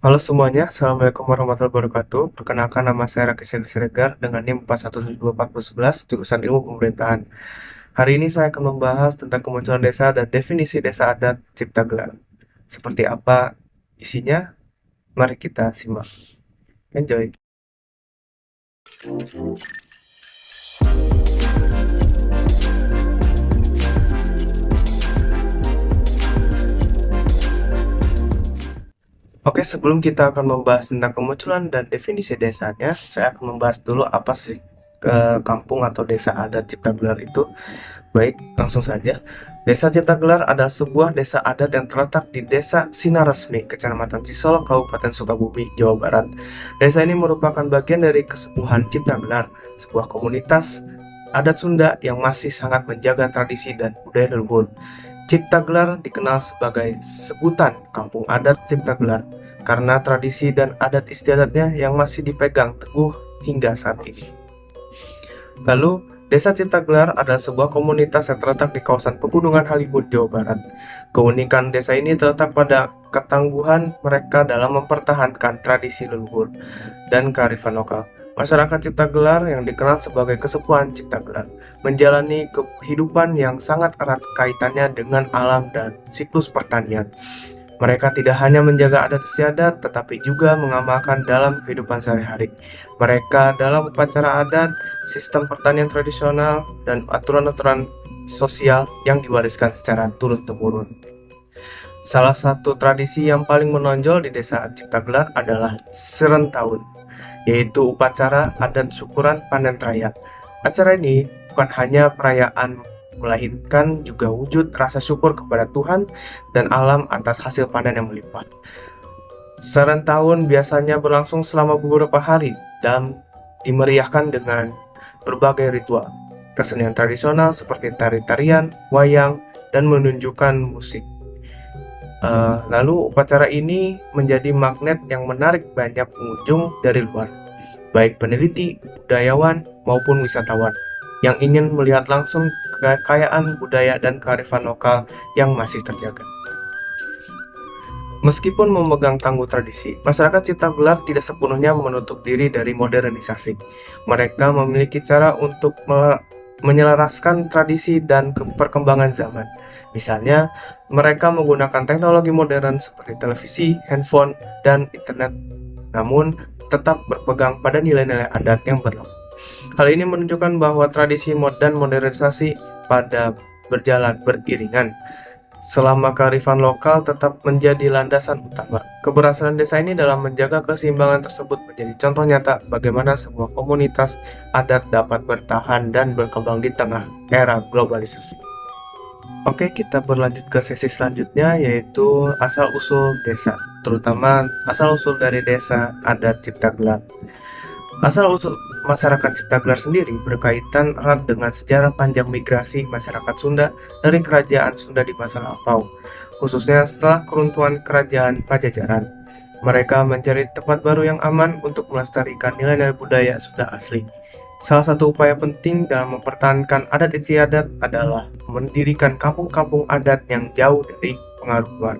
Halo semuanya, Assalamualaikum warahmatullahi wabarakatuh. Perkenalkan nama saya Raki Siregar dengan NIM 4172411 jurusan Ilmu Pemerintahan. Hari ini saya akan membahas tentang kemunculan desa dan definisi desa adat Cipta Gelar. Seperti apa isinya? Mari kita simak. Enjoy. Oke, sebelum kita akan membahas tentang kemunculan dan definisi desanya, saya akan membahas dulu apa sih kampung atau desa adat Cipta Gelar itu. Baik, langsung saja. Desa Cipta Gelar adalah sebuah desa adat yang terletak di Desa Sinaresmi, Kecamatan Cisolok, Kabupaten Sukabumi, Jawa Barat. Desa ini merupakan bagian dari Kesepuhan Cipta Gelar, sebuah komunitas adat Sunda yang masih sangat menjaga tradisi dan budaya leluhur. Cipta Gelar dikenal sebagai sebutan Kampung Adat Cipta Gelar karena tradisi dan adat istiadatnya yang masih dipegang teguh hingga saat ini. Lalu, Desa Cipta Gelar adalah sebuah komunitas yang terletak di kawasan Pegunungan Halimun, Jawa Barat. Keunikan desa ini terletak pada ketangguhan mereka dalam mempertahankan tradisi leluhur dan kearifan lokal. Masyarakat Cipta Gelar yang dikenal sebagai Kesepuhan Cipta Gelar menjalani kehidupan yang sangat erat kaitannya dengan alam dan siklus pertanian. Mereka tidak hanya menjaga adat istiadat, tetapi juga mengamalkan dalam kehidupan sehari-hari. Mereka dalam upacara adat, sistem pertanian tradisional, dan aturan-aturan sosial yang diwariskan secara turun-temurun. Salah satu tradisi yang paling menonjol di Desa Cipta Gelar adalah Serentahun, yaitu upacara adat syukuran panen raya. Acara ini bukan hanya perayaan, melainkan juga wujud rasa syukur kepada Tuhan dan alam atas hasil panen yang melimpah. Serentahun biasanya berlangsung selama beberapa hari dan dimeriahkan dengan berbagai ritual, kesenian tradisional seperti tari-tarian, wayang, dan menunjukkan musik. Lalu upacara ini menjadi magnet yang menarik banyak pengunjung dari luar, baik peneliti, budayawan, maupun wisatawan yang ingin melihat langsung kekayaan budaya dan kearifan lokal yang masih terjaga. Meskipun memegang tangguh tradisi, masyarakat Cipta Gelar tidak sepenuhnya menutup diri dari modernisasi. Mereka memiliki cara untuk menyelaraskan tradisi dan perkembangan zaman. Misalnya, mereka menggunakan teknologi modern seperti televisi, handphone, dan internet, namun tetap berpegang pada nilai-nilai adat yang berlaku. Hal ini menunjukkan bahwa tradisi dan modernisasi pada berjalan beriringan, selama kearifan lokal tetap menjadi landasan utama. Keberhasilan desa ini dalam menjaga keseimbangan tersebut menjadi contoh nyata bagaimana sebuah komunitas adat dapat bertahan dan berkembang di tengah era globalisasi. Oke, kita berlanjut ke sesi selanjutnya, yaitu asal-usul desa, terutama asal-usul dari desa adat Cipta Gelar. Asal-usul masyarakat Cipta Gelar sendiri berkaitan erat dengan sejarah panjang migrasi masyarakat Sunda dari kerajaan Sunda di masa lampau, khususnya setelah keruntuhan kerajaan Pajajaran. Mereka mencari tempat baru yang aman untuk melestarikan nilai-nilai budaya Sunda asli. Salah satu upaya penting dalam mempertahankan adat istiadat adalah mendirikan kampung-kampung adat yang jauh dari pengaruh luar,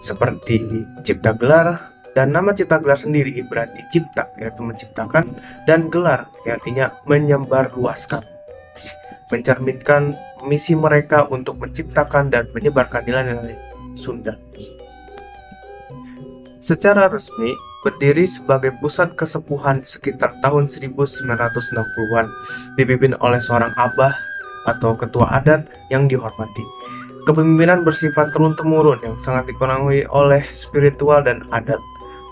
seperti Cipta Gelar. Dan nama Cipta Gelar sendiri berarti cipta, yaitu menciptakan, dan gelar, yang artinya menyebarluaskan, mencerminkan misi mereka untuk menciptakan dan menyebarkan nilai-nilai Sunda. Secara resmi, berdiri sebagai pusat kesepuhan sekitar tahun 1960-an, dipimpin oleh seorang abah atau ketua adat yang dihormati. Kepemimpinan bersifat turun-temurun yang sangat dipengaruhi oleh spiritual dan adat.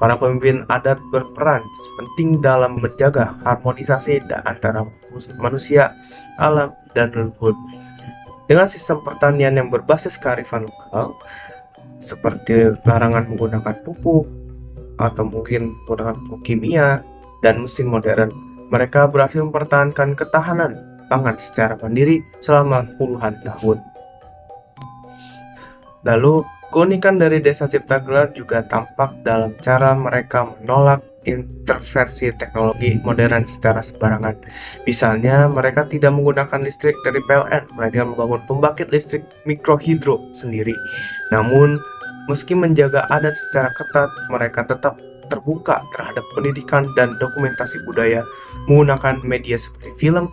Para pemimpin adat berperan penting dalam menjaga harmonisasi antara manusia, alam, dan leluhur. Dengan sistem pertanian yang berbasis kearifan lokal, seperti larangan menggunakan pupuk, atau mungkin menggunakan pupuk kimia, dan mesin modern, mereka berhasil mempertahankan ketahanan pangan secara mandiri selama puluhan tahun. Lalu, keunikan dari Desa Cipta Gelar juga tampak dalam cara mereka menolak intervensi teknologi modern secara sembarangan. Misalnya, mereka tidak menggunakan listrik dari PLN, melainkan membangun pembangkit listrik mikrohidro sendiri. Namun, Meski menjaga adat secara ketat, mereka tetap terbuka terhadap pendidikan dan dokumentasi budaya menggunakan media seperti film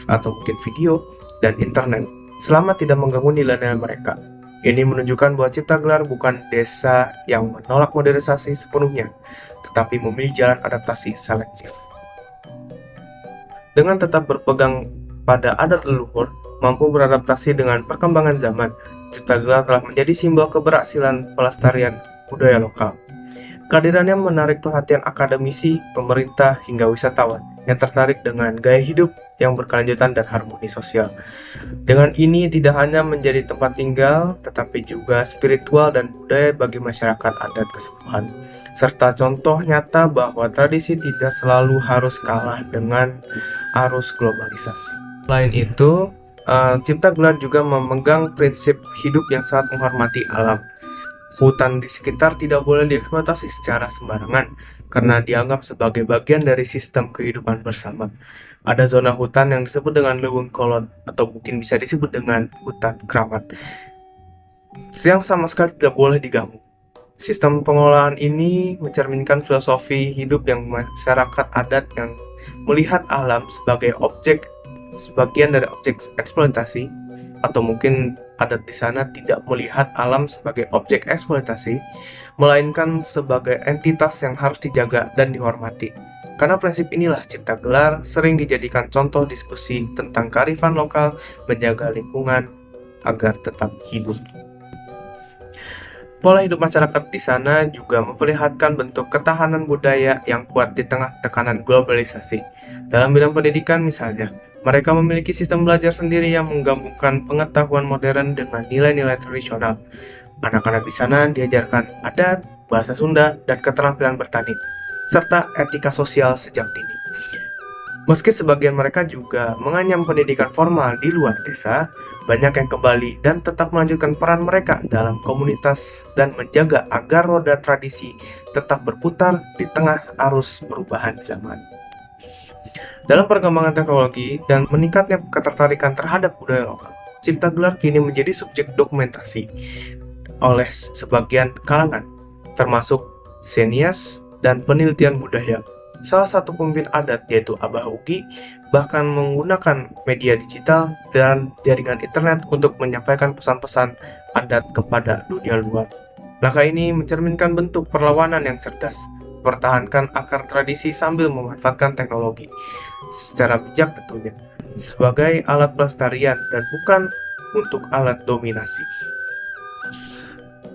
atau mungkin video dan internet selama tidak mengganggu nilai-nilai mereka. Ini menunjukkan bahwa Cipta Gelar bukan desa yang menolak modernisasi sepenuhnya, tetapi memilih jalan adaptasi selektif. Dengan tetap berpegang pada adat leluhur, mampu beradaptasi dengan perkembangan zaman, Cipta Gelar telah menjadi simbol keberhasilan pelestarian budaya lokal. Kehadirannya menarik perhatian akademisi, pemerintah, hingga wisatawan yang tertarik dengan gaya hidup yang berkelanjutan dan harmoni sosial. Dengan ini tidak hanya menjadi tempat tinggal, tetapi juga spiritual dan budaya bagi masyarakat adat kesepuhan, serta contoh nyata bahwa tradisi tidak selalu harus kalah dengan arus globalisasi. Selain itu, Cipta Gelar juga memegang prinsip hidup yang sangat menghormati alam. Hutan di sekitar tidak boleh dieksploitasi secara sembarangan karena dianggap sebagai bagian dari sistem kehidupan bersama. Ada zona hutan yang disebut dengan leuweung kolot atau mungkin bisa disebut dengan hutan keramat, yang sama sekali tidak boleh diganggu. Sistem pengelolaan ini mencerminkan filosofi hidup yang masyarakat adat yang melihat alam sebagai sebagian dari objek eksploitasi, atau mungkin adat di sana tidak melihat alam sebagai objek eksploitasi, melainkan sebagai entitas yang harus dijaga dan dihormati. Karena prinsip inilah Cipta Gelar sering dijadikan contoh diskusi tentang kearifan lokal menjaga lingkungan agar tetap hidup. Pola hidup masyarakat di sana juga memperlihatkan bentuk ketahanan budaya yang kuat di tengah tekanan globalisasi. Dalam bidang pendidikan misalnya, mereka memiliki sistem belajar sendiri yang menggabungkan pengetahuan modern dengan nilai-nilai tradisional. Anak-anak di sana diajarkan adat, bahasa Sunda, dan keterampilan bertani, serta etika sosial sejak dini. Meski sebagian mereka juga menganyam pendidikan formal di luar desa, banyak yang kembali dan tetap melanjutkan peran mereka dalam komunitas dan menjaga agar roda tradisi tetap berputar di tengah arus perubahan zaman. Dalam perkembangan teknologi dan meningkatnya ketertarikan terhadap budaya lokal, Cipta Gelar kini menjadi subjek dokumentasi oleh sebagian kalangan, termasuk senias dan penelitian budaya. Salah satu pemimpin adat yaitu Abah Ugi bahkan menggunakan media digital dan jaringan internet untuk menyampaikan pesan-pesan adat kepada dunia luar. Langkah ini mencerminkan bentuk perlawanan yang cerdas, pertahankan akar tradisi sambil memanfaatkan teknologi secara bijak tentunya, sebagai alat pelestarian dan bukan untuk alat dominasi.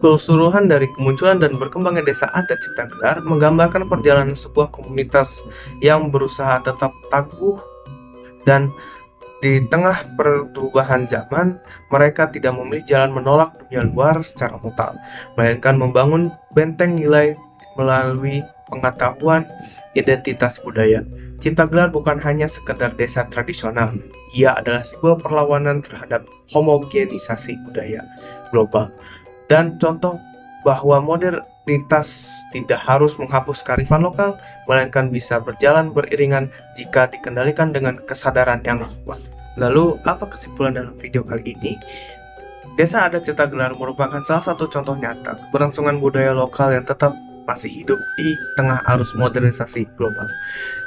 Keseluruhan dari kemunculan dan berkembangnya desa adat Cipta Gelar menggambarkan perjalanan sebuah komunitas yang berusaha tetap tangguh dan di tengah perubahan zaman, mereka tidak memilih jalan menolak dunia luar secara total, melainkan membangun benteng nilai melalui pengetahuan identitas budaya. Cipta Gelar bukan hanya sekedar desa tradisional, ia adalah sebuah perlawanan terhadap homogenisasi budaya global dan contoh bahwa modernitas tidak harus menghapus kearifan lokal, melainkan bisa berjalan beriringan jika dikendalikan dengan kesadaran yang kuat. Lalu, apa kesimpulan dalam video kali ini? Desa adat Cipta Gelar merupakan salah satu contoh nyata keberlangsungan budaya lokal yang tetap masih hidup di tengah arus modernisasi global.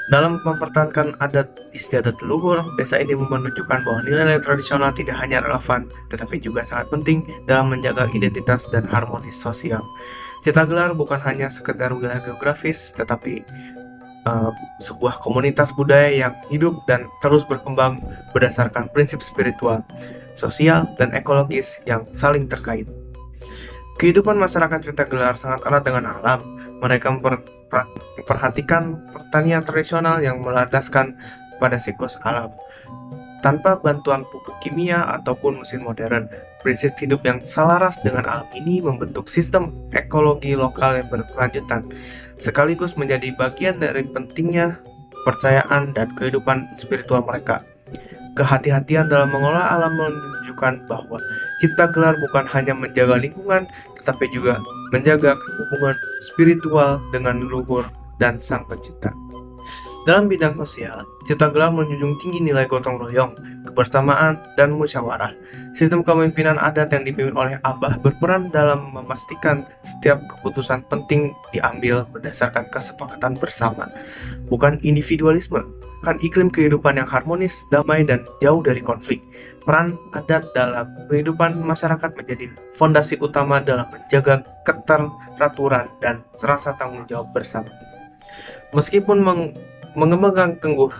Dalam mempertahankan adat istiadat leluhur, desa ini menunjukkan bahwa nilai-nilai tradisional tidak hanya relevan, tetapi juga sangat penting dalam menjaga identitas dan harmonis sosial. Cipta Gelar bukan hanya sekedar wilayah geografis, tetapi sebuah komunitas budaya yang hidup dan terus berkembang berdasarkan prinsip spiritual, sosial, dan ekologis yang saling terkait. Kehidupan masyarakat Cipta Gelar sangat erat dengan alam. Mereka memperhatikan pertanian tradisional yang melandaskan pada siklus alam. Tanpa bantuan pupuk kimia ataupun mesin modern, prinsip hidup yang selaras dengan alam ini membentuk sistem ekologi lokal yang berkelanjutan, sekaligus menjadi bagian dari pentingnya kepercayaan dan kehidupan spiritual mereka. Kehati-hatian dalam mengolah alam menunjukkan bahwa Cipta Gelar bukan hanya menjaga lingkungan, tetapi juga menjaga hubungan spiritual dengan leluhur dan Sang Pencipta. Dalam bidang sosial, Cipta Gelar menjunjung tinggi nilai gotong royong, kebersamaan, dan musyawarah. Sistem kepemimpinan adat yang dipimpin oleh Abah berperan dalam memastikan setiap keputusan penting diambil berdasarkan kesepakatan bersama, bukan individualisme. Kan iklim kehidupan yang harmonis, damai, dan jauh dari konflik. Peran adat dalam kehidupan masyarakat menjadi fondasi utama dalam menjaga keteraturan dan rasa tanggung jawab bersama. Meskipun mengembangkan teguh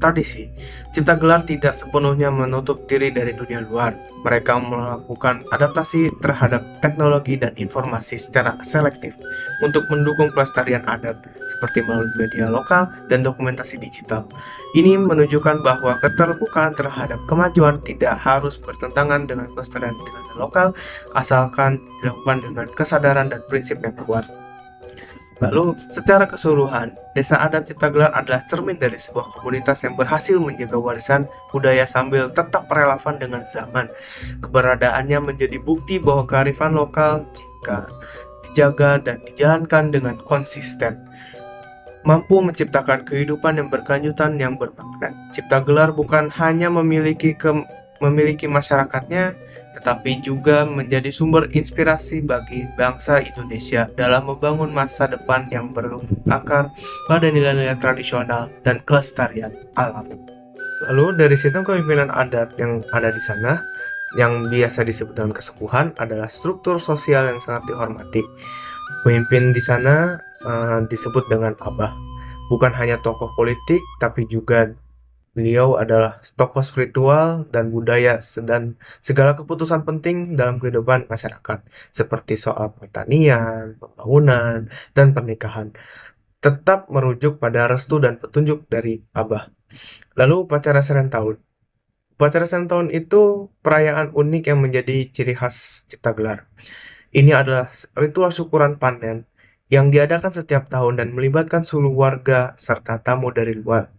tradisi, Cipta Gelar tidak sepenuhnya menutup diri dari dunia luar. Mereka melakukan adaptasi terhadap teknologi dan informasi secara selektif untuk mendukung pelestarian adat, seperti melalui media lokal dan dokumentasi digital. Ini menunjukkan bahwa keterbukaan terhadap kemajuan tidak harus bertentangan dengan pelestarian budaya lokal, asalkan dilakukan dengan kesadaran dan prinsip yang kuat. Lalu, secara keseluruhan, Desa Adat Cipta Gelar adalah cermin dari sebuah komunitas yang berhasil menjaga warisan budaya sambil tetap relevan dengan zaman. Keberadaannya menjadi bukti bahwa kearifan lokal, jika dijaga dan dijalankan dengan konsisten, mampu menciptakan kehidupan yang berkelanjutan yang bermakna. Cipta Gelar bukan hanya memiliki masyarakatnya, tetapi juga menjadi sumber inspirasi bagi bangsa Indonesia dalam membangun masa depan yang berakar pada nilai-nilai tradisional dan kelestarian alam. Lalu dari sistem kepemimpinan adat yang ada di sana, yang biasa disebut dengan kesepuhan, adalah struktur sosial yang sangat dihormati. Pemimpin di sana disebut dengan Abah. Bukan hanya tokoh politik, tapi juga beliau adalah tokoh spiritual dan budaya dan segala keputusan penting dalam kehidupan masyarakat, seperti soal pertanian, pembangunan, dan pernikahan, tetap merujuk pada restu dan petunjuk dari Abah. Lalu upacara Serentahun. Upacara Serentahun itu perayaan unik yang menjadi ciri khas Cipta Gelar. Ini adalah ritual syukuran panen yang diadakan setiap tahun dan melibatkan seluruh warga serta tamu dari luar.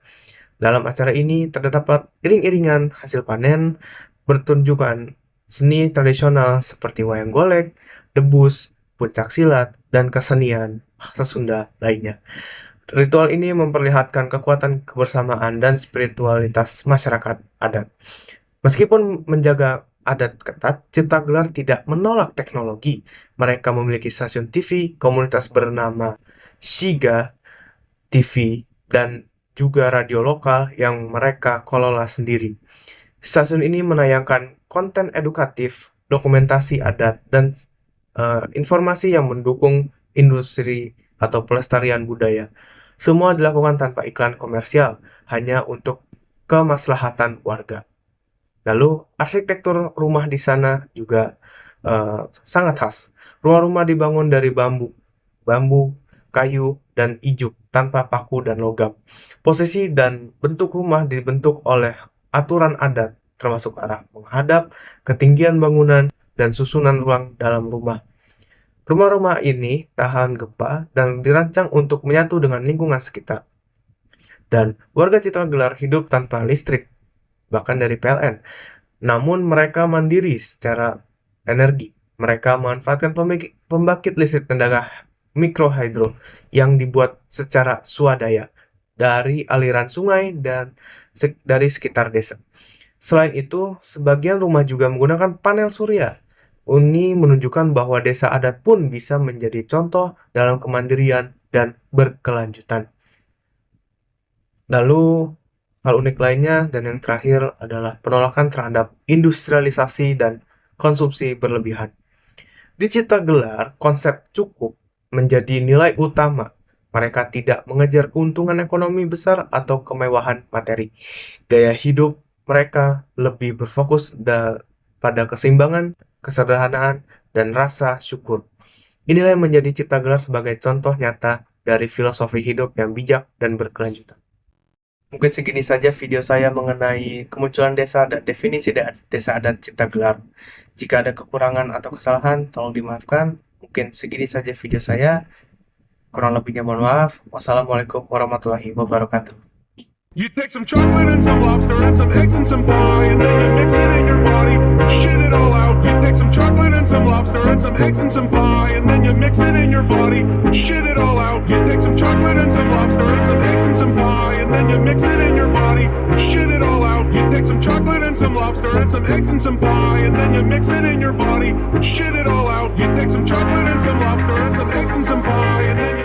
Dalam acara ini terdapat iring-iringan hasil panen, pertunjukan seni tradisional seperti wayang golek, debus, puncak silat, dan kesenian bahasa Sunda lainnya. Ritual ini memperlihatkan kekuatan kebersamaan dan spiritualitas masyarakat adat. Meskipun menjaga adat ketat, Cipta Gelar tidak menolak teknologi. Mereka memiliki stasiun TV, komunitas bernama Shiga TV, dan juga radio lokal yang mereka kelola sendiri. Stasiun ini menayangkan konten edukatif, dokumentasi adat, dan informasi yang mendukung industri atau pelestarian budaya. Semua dilakukan tanpa iklan komersial, hanya untuk kemaslahatan warga. Lalu, arsitektur rumah di sana juga sangat khas. Rumah-rumah dibangun dari bambu, kayu, dan ijuk tanpa paku dan logam. Posisi dan bentuk rumah dibentuk oleh aturan adat, termasuk arah menghadap, ketinggian bangunan, dan susunan ruang dalam rumah. Rumah-rumah ini tahan gempa dan dirancang untuk menyatu dengan lingkungan sekitar. Dan warga Cipta Gelar hidup tanpa listrik, bahkan dari PLN. Namun mereka mandiri secara energi. Mereka memanfaatkan pembangkit listrik tenaga mikrohidro yang dibuat secara swadaya dari aliran sungai dan dari sekitar desa. Selain itu, sebagian rumah juga menggunakan panel surya. Ini menunjukkan bahwa desa adat pun bisa menjadi contoh dalam kemandirian dan berkelanjutan. Lalu, hal unik lainnya dan yang terakhir adalah penolakan terhadap industrialisasi dan konsumsi berlebihan. Di Cipta Gelar, konsep cukup menjadi nilai utama. Mereka tidak mengejar keuntungan ekonomi besar atau kemewahan materi. Gaya hidup mereka lebih berfokus pada keseimbangan, kesederhanaan, dan rasa syukur. Inilah yang menjadi Cipta Gelar sebagai contoh nyata dari filosofi hidup yang bijak dan berkelanjutan. Mungkin segini saja video saya mengenai kemunculan desa dan definisi desa adat Cipta Gelar. Jika ada kekurangan atau kesalahan, tolong dimaafkan. Mungkin segini saja video saya. Kurang lebihnya mohon maaf. Wassalamualaikum warahmatullahi wabarakatuh. You take some chocolate and some lobster and some eggs and some pie, and then you mix it in your body, shit it all out. You take some chocolate and some lobster and some eggs and some pie, and then you mix it in your body, shit it all out. You take some chocolate and some lobster and some eggs and some pie. and then you mix it in your body, shit it all out. You take some chocolate and some lobster and some eggs and some pie, and then you mix it in your body, shit it all out. You take some chocolate and some lobster and some eggs and some pie, and then